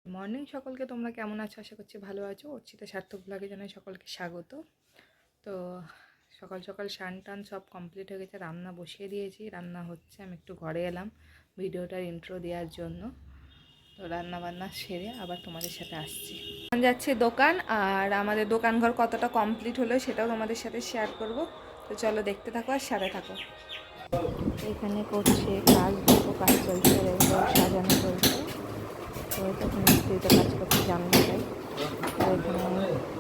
Morning সকলকে, তোমরা কেমন আছো? আশা করছি ভালো আছো। অর্চিতা সার্থক ব্লগে জানাই সকলকে স্বাগত। তো সকাল সকাল স্নান টান সব কমপ্লিট হয়ে গেছে, রান্না বসিয়ে দিয়েছি, রান্না হচ্ছে। আমি একটু ঘরে এলাম ভিডিওটার ইন্ট্রো দেওয়ার জন্য। তো রান্না বান্না সেরে আবার তোমাদের সাথে আসছি। এখন যাচ্ছি দোকান, আর আমাদের দোকান ঘর কতটা কমপ্লিট হলো সেটাও তোমাদের সাথে শেয়ার করব। তো চলো দেখতে থাকো আর সাথে থাকো। এখানে করছে কাজ, দুটো কাজ চলছে, সাজানো চলছে। তো তখন মিস্ত্রিতে কাজ করতে জানলাটাই। তো এখানে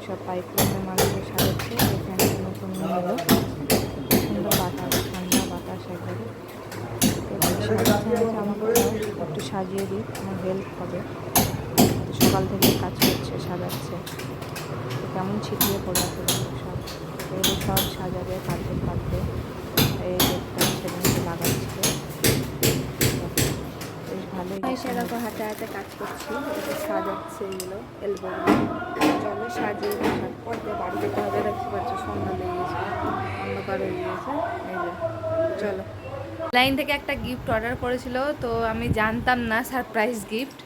সব পাইপ লাইনের মালগুলো সাজাচ্ছে। এখানে নতুন নিয়ে এলো, সুন্দর বাতাস, ঠান্ডা বাতাস একবারে। আমাকে একটু সাজিয়ে দিই, আমার হেল্প হবে। সকাল থেকে কাজ করছে, সাজাচ্ছে। তো কেমন ছিটিয়ে পড়ে আছে সব, এগুলো সব সাজাবে, কাটবে কাটবে। এই গেটটা সেদিনকে লাগাচ্ছিল, বেশ ভালোই। সেরকম হাতে হাতে কাজ করছি, এটা সাজাচ্ছে এগুলো এলবোগুলো। চলো সাজিয়ে পর দিয়ে বাড়ি যেতে হবে। দেখতে পাচ্ছ সন্ধ্যা লেগে গেছে, অন্ধকার হয়ে গিয়েছে। এই যে চলো। লাইন থেকে একটা গিফট অর্ডার করেছিল, তো আমি জানতাম না সারপ্রাইজ গিফট,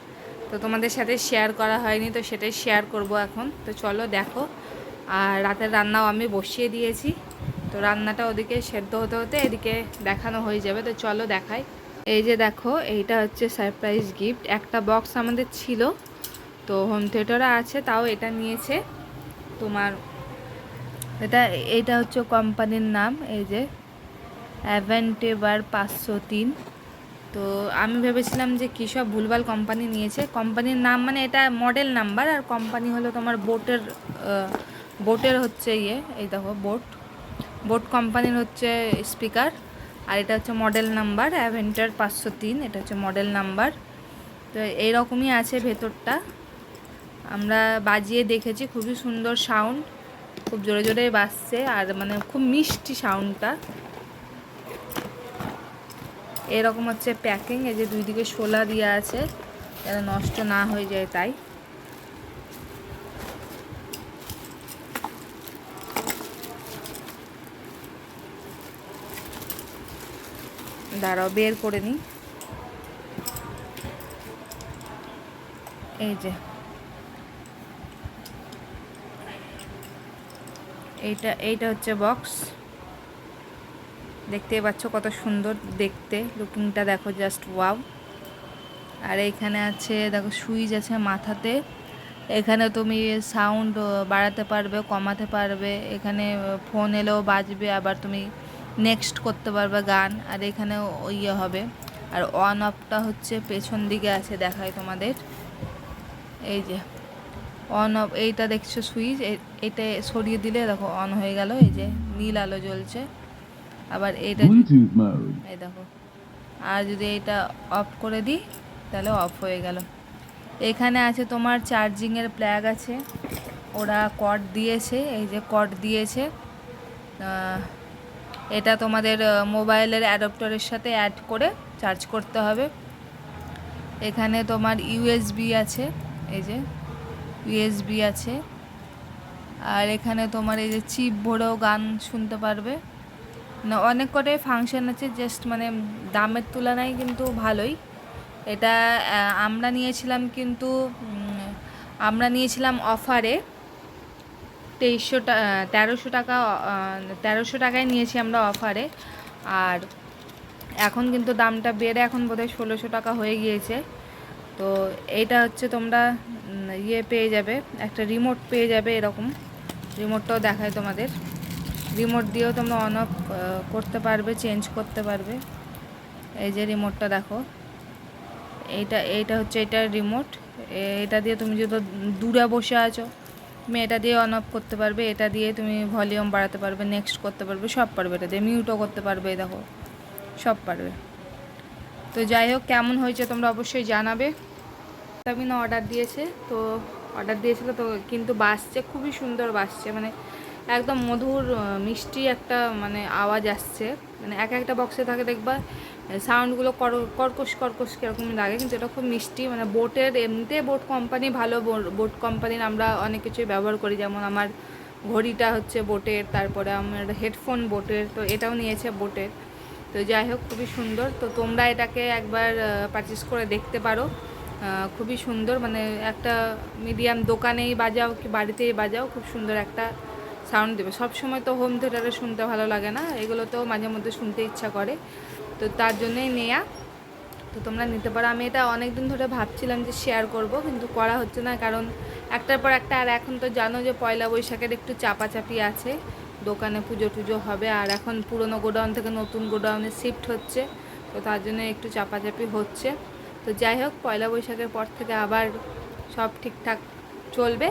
তো তোমাদের সাথে শেয়ার করা হয়নি, তো সেটাই শেয়ার করব এখন। তো চলো দেখো। আর রাতের রান্নাও আমি বসিয়ে দিয়েছি, তো রান্নাটা ওদিকে সেদ্ধ হতে হতে এদিকে দেখানো হয়ে যাবে। তো চলো দেখাই। এই যে দেখো, এইটা হচ্ছে সারপ্রাইজ গিফট। একটা বক্স আমাদের ছিল, তো হোম থিয়েটারে আছে, তাও এটা নিয়েছে তোমার। এইটা হচ্ছে কোম্পানির নাম, এই যে অ্যাভেন্টেবার 503। তো আমি ভেবেছিলাম যে কী সব ভুলভাল কোম্পানি নিয়েছে। কোম্পানির নাম মানে এটা মডেল নাম্বার, আর কোম্পানি হলো তোমার বোটের হচ্ছে এই দেখো বোট কোম্পানির হচ্ছে স্পিকার। আর এটা হচ্ছে মডেল নাম্বার অ্যাভেন্টার 503, এটা হচ্ছে মডেল নাম্বার। তো এইরকমই আছে ভেতরটা, আমরা বাজিয়ে দেখেছি, খুবই সুন্দর সাউন্ড, খুব জোরে জোরে বাজছে, আর মানে খুব মিষ্টি সাউন্ডটা। এরকম হচ্ছে প্যাকিং, এই যে দুই দিকে শোলা দেওয়া আছে যাতে নষ্ট না হয়ে যায়, তাই। দাঁড়াও বের করে নিই। এই যে এইটা হচ্ছে বক্স, দেখতেই পাচ্ছ কত সুন্দর দেখতে, লুকিংটা দেখো, জাস্ট ওয়াও। আর এইখানে আছে দেখো সুইচ আছে মাথাতে, এখানে তুমি সাউন্ড বাড়াতে পারবে, কমাতে পারবে, এখানে ফোন এলেও বাজবে, আবার তুমি নেক্সট করতে পারবে গান। আর এখানে হবে। আর অন অফটা হচ্ছে পেছন দিকে আছে, দেখায় তোমাদের। এই যে অন অফ, এইটা দেখছো সুইচ, এটা সরিয়ে দিলে দেখো অন হয়ে গেল, এই যে নীল আলো জ্বলছে। আবার এইটা এই দেখো, আর যদি এটা অফ করে দিই তাহলে অফ হয়ে গেল। এখানে আছে তোমার চার্জিংয়ের প্লাগ আছে, ওরা কর্ড দিয়েছে, এই যে কর্ড দিয়েছে। এটা তোমাদের মোবাইলের অ্যাডাপ্টারের সাথে অ্যাড করে চার্জ করতে হবে। এখানে তোমার ইউএসবি আছে, এই যে ইউএসবি আছে। আর এখানে তোমার এই যে চিপ ভরেও গান শুনতে পারবে না, অনেক কটাই ফাংশন আছে, জাস্ট মানে দামের তুলনায় কিন্তু ভালোই। এটা আমরা নিয়েছিলাম অফারে 1300 টাকায় নিয়েছি আমরা অফারে। আর এখন কিন্তু দামটা বেড়ে এখন বোধহয় 1600 টাকা হয়ে গিয়েছে। তো এইটা হচ্ছে তোমরা পেয়ে যাবে, একটা রিমোট পেয়ে যাবে, এরকম রিমোটটাও দেখায় তোমাদের। রিমোট দিয়েও তোমরা অন অফ করতে পারবে, চেঞ্জ করতে পারবে। এই যে রিমোটটা দেখো, এইটা হচ্ছে এটার রিমোট। এটা দিয়ে তুমি যদি দূরে বসে আছো, তুমি এটা দিয়ে অন অফ করতে পারবে, এটা দিয়ে তুমি ভলিউম বাড়াতে পারবে, নেক্সট করতে পারবে, সব পারবে। এটা দিয়ে মিউটও করতে পারবে, দেখো সব পারবে। তো যাই হোক, কেমন হয়েছে তোমরা অবশ্যই জানাবে। আমি না অর্ডার দিয়েছিল তো, কিন্তু বাজছে খুবই সুন্দর, বাজছে মানে একদম মধুর মিষ্টি একটা মানে আওয়াজ আসছে। মানে একটা বক্সে থাকে দেখবা সাউন্ডগুলো কর্কশ কর্কশ কীরকমই লাগে, কিন্তু এটা খুব মিষ্টি। মানে বোটের এমনিতে বোট কোম্পানি ভালো, বোট কোম্পানির আমরা অনেক কিছুই ব্যবহার করি, যেমন আমার ঘড়িটা হচ্ছে বোটের, তারপরে আমার হেডফোন বোটের, তো এটাও নিয়েছে বোটের। তো যাই হোক, খুবই সুন্দর। তো তোমরা এটাকে একবার পারচেস করে দেখতে পারো, খুবই সুন্দর, মানে একটা মিডিয়াম দোকানেই বাজাও কি বাড়িতেই বাজাও, খুব সুন্দর একটা সাউন্ড দেবে। সব সময় তো হোম থিয়েটারে শুনতে ভালো লাগে না, এগুলোতেও মাঝে মধ্যে শুনতে ইচ্ছা করে, তো তার জন্যই নেয়া। তো তোমরা নিতে পারো। আমি এটা অনেক দিন ধরে ভাবছিলাম যে শেয়ার করব, কিন্তু করা হচ্ছে না, কারণ একটার পর একটা। আর এখন তো জানো যে পয়লা বৈশাখের একটু চাপাচাপি আছে, দোকানে পুজো টুজো হবে, আর এখন পুরনো গোডাউন থেকে নতুন গোডাউনে শিফট হচ্ছে, তো তার জন্য একটু চাপাচাপি হচ্ছে। তো যাই হোক, পয়লা বৈশাখের পর থেকে আবার সব ঠিকঠাক চলবে।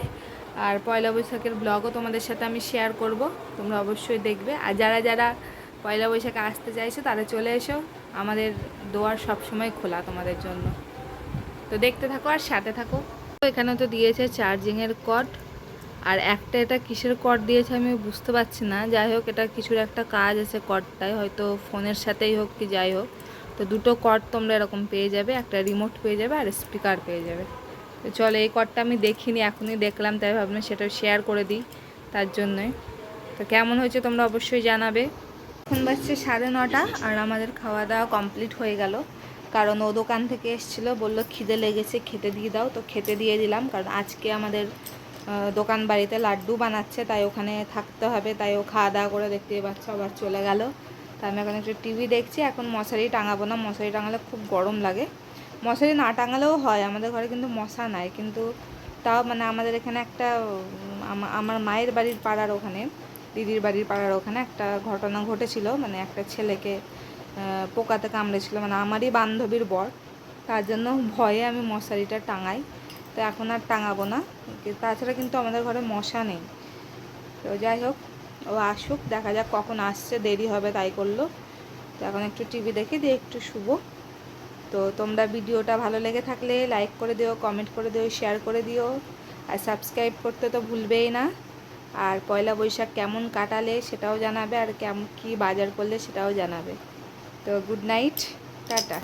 আর পয়লা বৈশাখের ব্লগও তোমাদের সাথে আমি শেয়ার করব, তোমরা অবশ্যই দেখবে। আর যারা যারা পয়লা বৈশাখে আসতে চাইছো তারা চলে এসো, আমাদের দুয়ার সবসময় খোলা তোমাদের জন্য। তো দেখতে থাকো আর সাথে থাকো। এখানে তো দিয়েছে চার্জিংয়ের কর্ড, আর একটা এটা কিসের কর্ড দিয়েছে আমি বুঝতে পারছি না। যাই হোক, এটা কিছুর একটা কাজ আছে কর্ডটায়, হয়তো ফোনের সাথেই হোক কি যাই হোক। তো দুটো কর্ড তোমরা এরকম পেয়ে যাবে, একটা রিমোট পেয়ে যাবে আর স্পিকার পেয়ে যাবে। তো চলো, এই কর্ডটা আমি দেখিনি, এখনই দেখলাম, তাই ভাবলাম সেটা শেয়ার করে দিই, তার জন্যই। তো কেমন হয়েছে তোমরা অবশ্যই জানাবে। এখন বাজছে 9:30, আর আমাদের খাওয়া দাওয়া কমপ্লিট হয়ে গেল, কারণ ও দোকান থেকে এসেছিলো, বললো খিদে লেগেছে, খেতে দিয়ে দাও, তো খেতে দিয়ে দিলাম। কারণ আজকে আমাদের দোকান বাড়িতে লাড্ডু বানাচ্ছে, তাই ওখানে থাকতে হবে, তাই ও খাওয়া দাওয়া করে দেখতেই পাচ্ছ আবার চলে গেল। তাই আমি এখন একটু টিভি দেখছি। এখন মশারি টাঙাবো না, মশারি টাঙালে খুব গরম লাগে। মশারি না টাঙালেও হয়, আমাদের ঘরে কিন্তু মশা নাই, কিন্তু তাও মানে আমাদের এখানে একটা আমার মায়ের বাড়ির পাড়ার ওখানে, দিদির বাড়ির পাড়ার ওখানে একটা ঘটনা ঘটেছিল, মানে একটা ছেলেকে পোকাতে কামড়েছিল, মানে আমারই বান্ধবীর বর, তার জন্য ভয়ে আমি মশারিটা টাঙাই। তো এখন আর টাঙাবো না, তাছাড়া কিন্তু আমাদের ঘরে মশা নেই। তো যাই হোক, ও আসুক, দেখা যাক কখন আসছে, দেরি হবে তাই করলো। তো এখন একটু টিভি দেখে দিয়ে একটু শুবো। তো তোমরা ভিডিওটা ভালো লেগে থাকলে লাইক করে দিও, কমেন্ট করে দিও, শেয়ার করে দিও, আর সাবস্ক্রাইব করতে তো ভুলবেই না। আর পয়লা বৈশাখ কেমন কাটালে সেটাও জানাবে, আর কেমন কী বাজার করলে সেটাও জানাবে। তো গুড নাইট, টাটা।